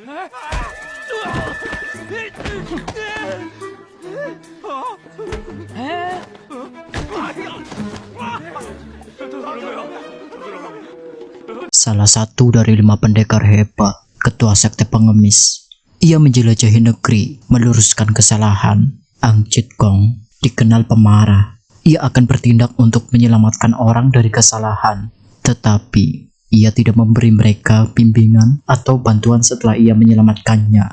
Salah satu dari 5 pendekar hebat, ketua sekte pengemis. Ia menjelajahi negeri, meluruskan kesalahan. Ang Chit Kong dikenal pemarah. Ia akan bertindak untuk menyelamatkan orang dari kesalahan. Tetapi, ia tidak memberi mereka bimbingan atau bantuan setelah ia menyelamatkannya.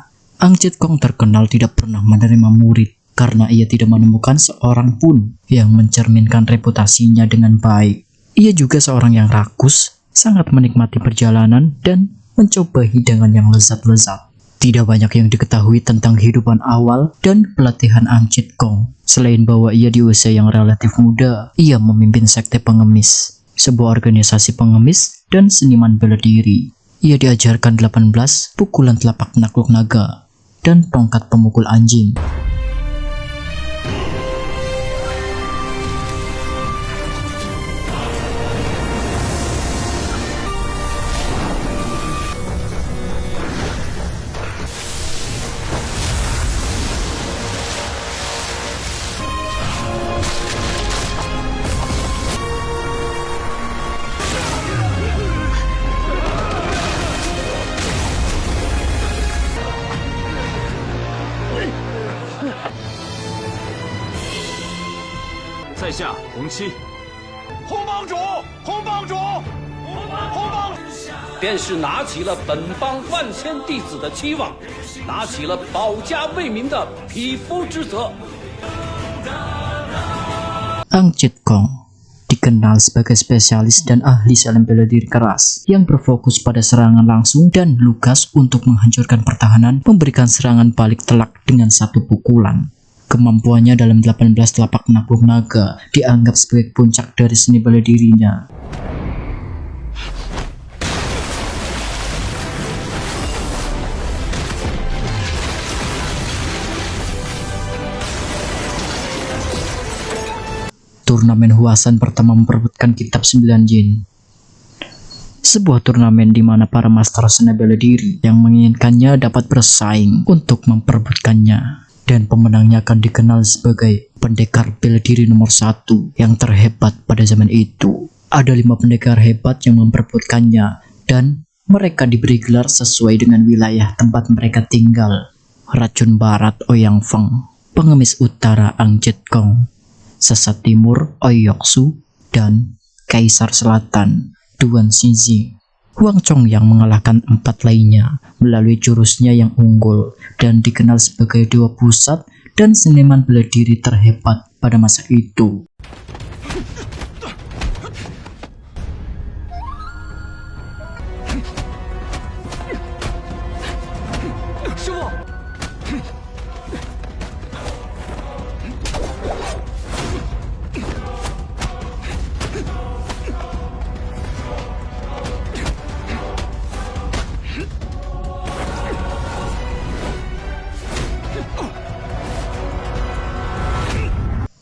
Ang Chit Kong terkenal tidak pernah menerima murid karena ia tidak menemukan seorang pun yang mencerminkan reputasinya dengan baik. Ia juga seorang yang rakus, sangat menikmati perjalanan dan mencoba hidangan yang lezat-lezat. Tidak banyak yang diketahui tentang kehidupan awal dan pelatihan Ang Chit Kong. Selain bahwa ia di usia yang relatif muda, ia memimpin sekte pengemis, sebuah organisasi pengemis dan seniman bela diri. Ia diajarkan 18 pukulan telapak penakluk naga dan tongkat pemukul anjing. Hong 便是拿起了本邦万千弟子的期望，拿起了保家卫民的匹夫之责。Ang Chit Kong dikenal sebagai spesialis dan ahli saling bela diri keras yang berfokus pada serangan langsung dan lugas untuk menghancurkan pertahanan, memberikan serangan balik telak dengan satu pukulan. Kemampuannya dalam 18 telapak penakluk naga dianggap sebagai puncak dari seni bela dirinya. Turnamen Huasan pertama memperebutkan kitab 9 Jin. Sebuah turnamen di mana para master seni bela diri yang menginginkannya dapat bersaing untuk memperebutkannya. Dan pemenangnya akan dikenal sebagai pendekar bela diri nomor 1 yang terhebat pada zaman itu. Ada 5 pendekar hebat yang memperebutkannya dan mereka diberi gelar sesuai dengan wilayah tempat mereka tinggal. Racun Barat Ouyang Feng, Pengemis Utara Ang Chit Kong, Sesat Timur Ouyok Su, dan Kaisar Selatan Duan Xizhi. Huang Chong yang mengalahkan 4 lainnya melalui jurusnya yang unggul dan dikenal sebagai dewa pusat dan seniman bela diri terhebat pada masa itu.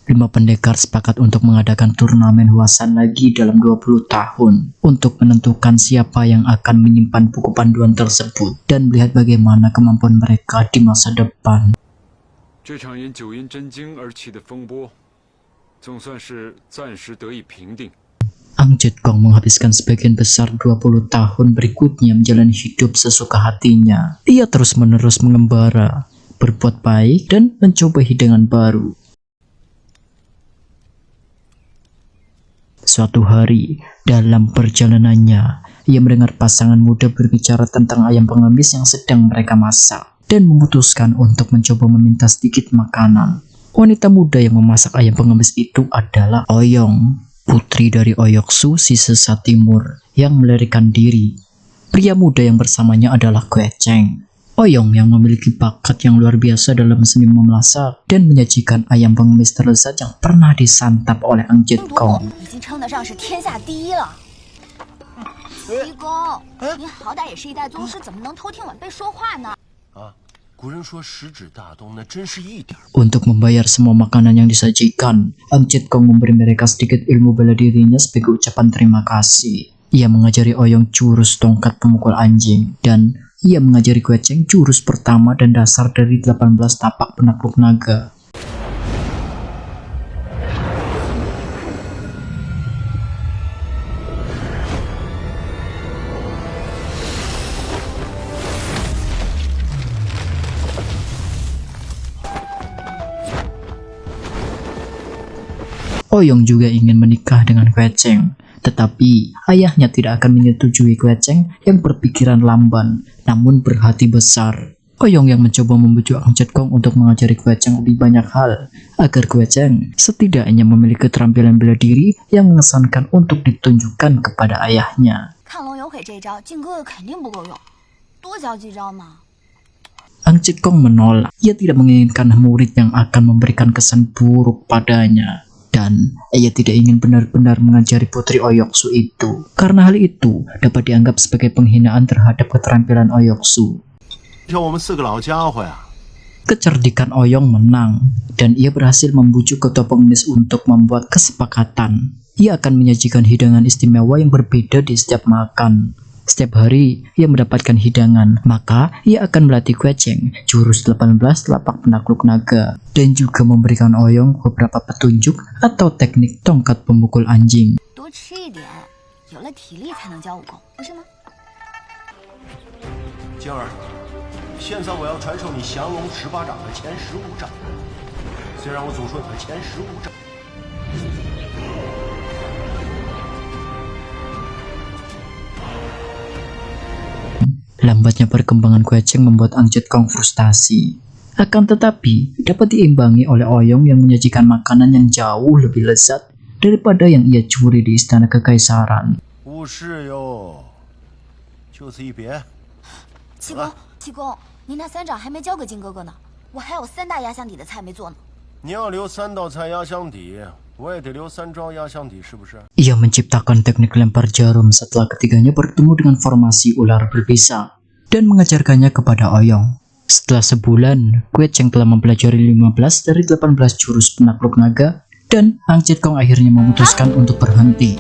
Lima pendekar sepakat untuk mengadakan turnamen Huasan lagi dalam 20 tahun untuk menentukan siapa yang akan menyimpan buku panduan tersebut dan melihat bagaimana kemampuan mereka di masa depan. Ang Chit Kong menghabiskan sebagian besar 20 tahun berikutnya menjalani hidup sesuka hatinya. Ia terus-menerus mengembara, berbuat baik, dan mencoba hidangan baru. Suatu hari, dalam perjalanannya, ia mendengar pasangan muda berbicara tentang ayam pengemis yang sedang mereka masak dan memutuskan untuk mencoba meminta sedikit makanan. Wanita muda yang memasak ayam pengemis itu adalah Ouyong, putri dari Ouyok Su si Sesat Timur yang melarikan diri. Pria muda yang bersamanya adalah Kue Cheng. Ouyong yang memiliki bakat yang luar biasa dalam seni memasak dan menyajikan ayam pengemis terlezat yang pernah disantap oleh Ang Chit Kong. Untuk membayar semua makanan yang disajikan, Ang Chit Kong memberi mereka sedikit ilmu bela dirinya sebagai ucapan terima kasih. Ia mengajari Ouyong jurus tongkat pemukul anjing dan ia mengajari Kue Cheng jurus pertama dan dasar dari 18 tapak penakluk naga. Oyong juga ingin menikah dengan Kue Cheng, tetapi ayahnya tidak akan menyetujui Kue Cheng yang berpikiran lamban, namun berhati besar. Oyong yang mencoba membujuk Ang Chit Kong untuk mengajari Kue Cheng lebih banyak hal, agar Kue Cheng setidaknya memiliki keterampilan bela diri yang mengesankan untuk ditunjukkan kepada ayahnya. 看龙游会这招，靖哥哥肯定不够用，多教几招嘛。 Ang Chit Kong menolak. Ia tidak menginginkan murid yang akan memberikan kesan buruk padanya. Dan ia tidak ingin benar-benar mengajari Putri Oyoksu itu. Karena hal itu dapat dianggap sebagai penghinaan terhadap keterampilan Oyoksu. Kecerdikan Oyong menang, dan ia berhasil membujuk ketua pengemis untuk membuat kesepakatan. Ia akan menyajikan hidangan istimewa yang berbeda di setiap makan. Setiap hari ia mendapatkan hidangan, maka ia akan melatih Kue Cheng jurus 18 telapak penakluk naga dan juga memberikan Oyong beberapa petunjuk atau teknik tongkat pemukul anjing. 多吃一点，有了体力才能教武功，不是吗？晶儿，现在我要传授你降龙18掌的前15掌。虽然我总说你的前15掌。 Lambatnya perkembangan Kue Cheng membuat Ang Chit Kong frustasi. Akan tetapi, dapat diimbangi oleh Oyong yang menyajikan makanan yang jauh lebih lezat daripada yang ia curi di istana kekaisaran. 无事哟，就此一别。七公，七公，您那3掌还没交给靖哥哥呢，我还有3大压箱底的菜没做呢。你要留3道菜压箱底，我也得留3招压箱底，是不是？ Ia menciptakan teknik lempar jarum setelah ketiganya bertemu dengan formasi ular berbisa dan mengajarkannya kepada Oyong. Setelah sebulan, Kue Cheng telah mempelajari 15 dari 18 jurus penakluk naga dan Ang Chit Kong akhirnya memutuskan untuk berhenti.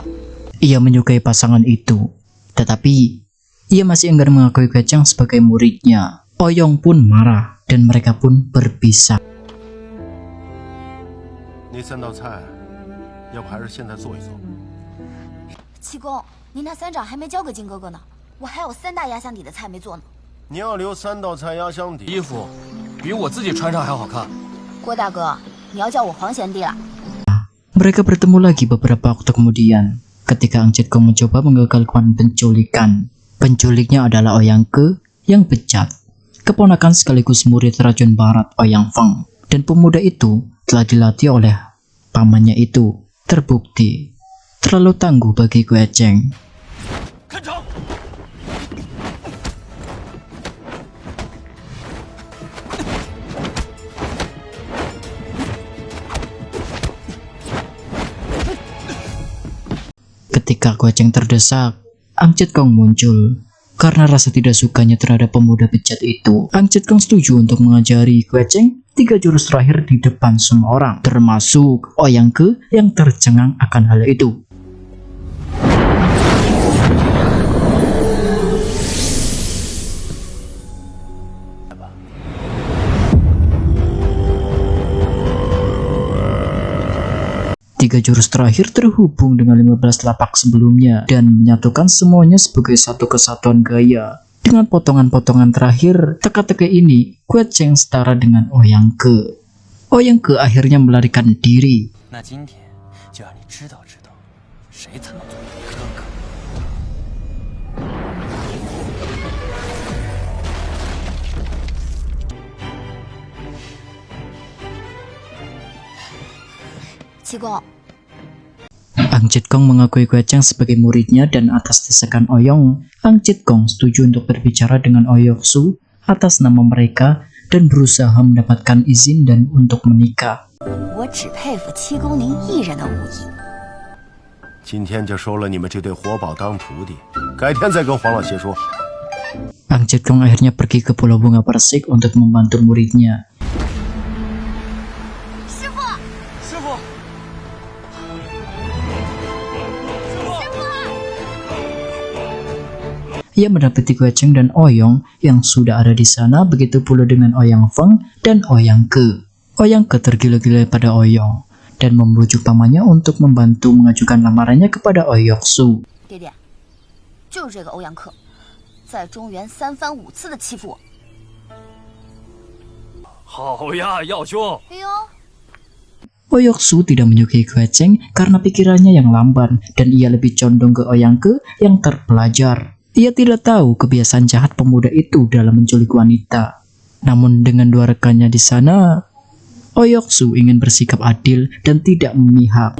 Ia menyukai pasangan itu, tetapi ia masih enggan mengakui Kue Cheng sebagai muridnya. Oyong pun marah dan mereka pun berpisah. 那3道菜，要不还是现在做一做？七公，您那3掌还没交给靖哥哥呢，我还有3大压箱底的菜没做呢。你要留3道菜压箱底。衣服比我自己穿上还好看。郭大哥，你要叫我黄贤弟了。 Mereka bertemu lagi beberapa waktu kemudian, ketika Ang Chit Kong mencoba menggagalkan penculikan. Penculiknya adalah Oyang Ke yang bejat, keponakan sekaligus murid racun barat Oyang Feng. Dan pemuda itu telah dilatih oleh pamannya itu. Terbukti terlalu tangguh bagi Kue Cheng. Ketika Kue Cheng terdesak, Ang Chit Kong muncul. Karena rasa tidak sukanya terhadap pemuda bejat itu, Ang Chit Kong setuju untuk mengajari Kue Cheng 3 jurus terakhir di depan semua orang, termasuk Oyang Ke yang tercengang akan hal itu. Tiga jurus terakhir terhubung dengan 15 lapak sebelumnya dan menyatukan semuanya sebagai satu kesatuan gaya. Dengan potongan-potongan terakhir teka-teki ini, Kue Cheng setara dengan Oyang Ke. Oyang Ke akhirnya melarikan diri. 那今天就让你知道知道，谁才能做你哥哥。 七公， Ang Chit Kong mengakui Kue Cheng sebagai muridnya dan atas desakan Oyong, Ang Chit Kong setuju untuk berbicara dengan Oyoksu atas nama mereka dan berusaha mendapatkan izin dan untuk menikah. 我只佩服七公您一人的武艺。今天就收了你们这对活宝当徒弟，改天再跟黄老邪说。 Ang Chit Kong akhirnya pergi ke Pulau Bunga Persik untuk membantu muridnya. 师傅，师傅， 师傅， ia mendapati Kue Cheng dan Ouyang yang sudah ada di sana, begitu pula dengan Ouyang Feng dan Ouyang Ke. Ouyang Ke tergila-gila pada Ouyang dan membujuk pamannya untuk membantu mengajukan lamarannya kepada Ouyang Su. 爹爹，就是这个欧阳克，在中原3番5次的欺负我。好呀，耀兄。哎呦， Ouyang Su tidak menyukai Kue Cheng karena pikirannya yang lamban dan ia lebih condong ke Ouyang Ke yang terpelajar. Ia tidak tahu kebiasaan jahat pemuda itu dalam menculik wanita. Namun dengan dua rekannya di sana, Ouyang Su ingin bersikap adil dan tidak memihak.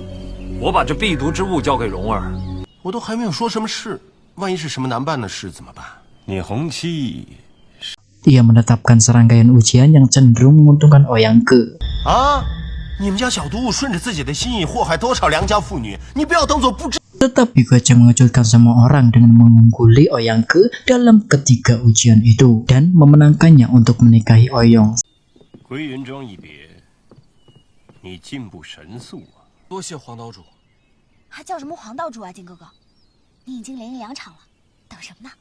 我把这避毒之物交给蓉儿。 我都还没有说什么事，万一是什么难办的事怎么办？你红七 Ia menetapkan serangkaian ujian yang cenderung menguntungkan Ouyang Ke. 啊！你们家小毒物顺着自己的心意祸害多少良家妇女，你不要当做不知。 Tetapi Kue Cheng mengejutkan semua orang dengan mengungguli Ouyang Ke dalam ketiga ujian itu dan memenangkannya untuk menikahi Ouyang. 归元庄一别，你进步神速啊！多谢黄岛主。 还叫什么黄道主啊，金哥哥？你已经连赢2场了，等什么呢？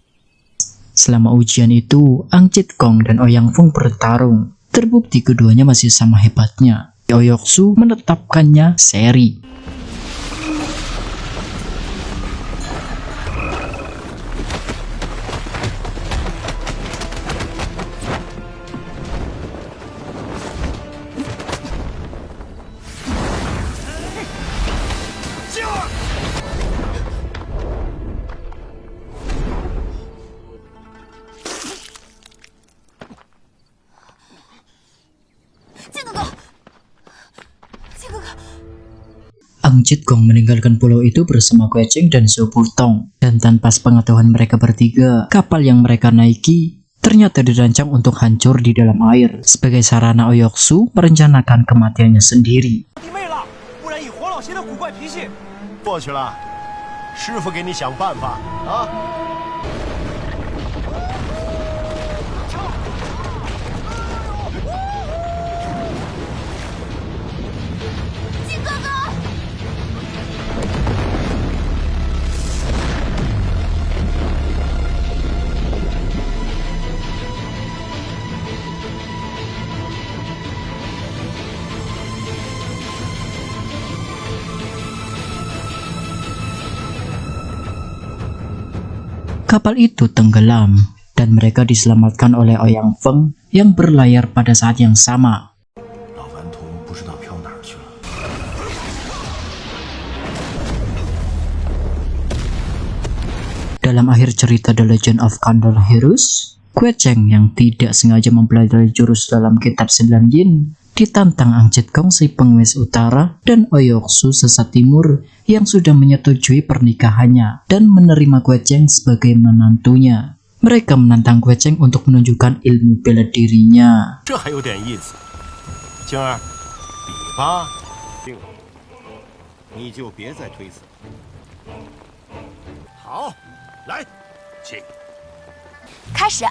Selama ujian itu, Ang Chit Kong dan Ouyang Feng bertarung. Terbukti keduanya masih sama hebatnya. Ouyang Su menetapkannya seri. Ang Chit Kong meninggalkan pulau itu bersama Kue Cheng dan Su Putong. Dan tanpa sepengetahuan mereka bertiga, kapal yang mereka naiki ternyata dirancang untuk hancur di dalam air sebagai sarana Ouyang Su merencanakan kematiannya sendiri. 弟妹了，不然以黄老邪的古怪脾气，过去了，师傅给你想办法啊！ 金哥哥， Kapal itu tenggelam dan mereka diselamatkan oleh Ouyang Feng yang berlayar pada saat yang sama. 老顽童不知道飘哪儿去了。 Dalam akhir cerita The Legend of Kandor Heroes, Kue Cheng yang tidak sengaja mempelajari jurus dalam kitab 9 Yin ditantang Ang Chit Kong si pengemis utara dan Ouyang Su sesat timur yang sudah menyetujui pernikahannya dan menerima Kue Cheng sebagai menantunya. Mereka menantang Kue Cheng untuk menunjukkan ilmu bela dirinya. 这还有点意思。晶儿，比吧。定了，你就别再推辞。好，来，起。开始。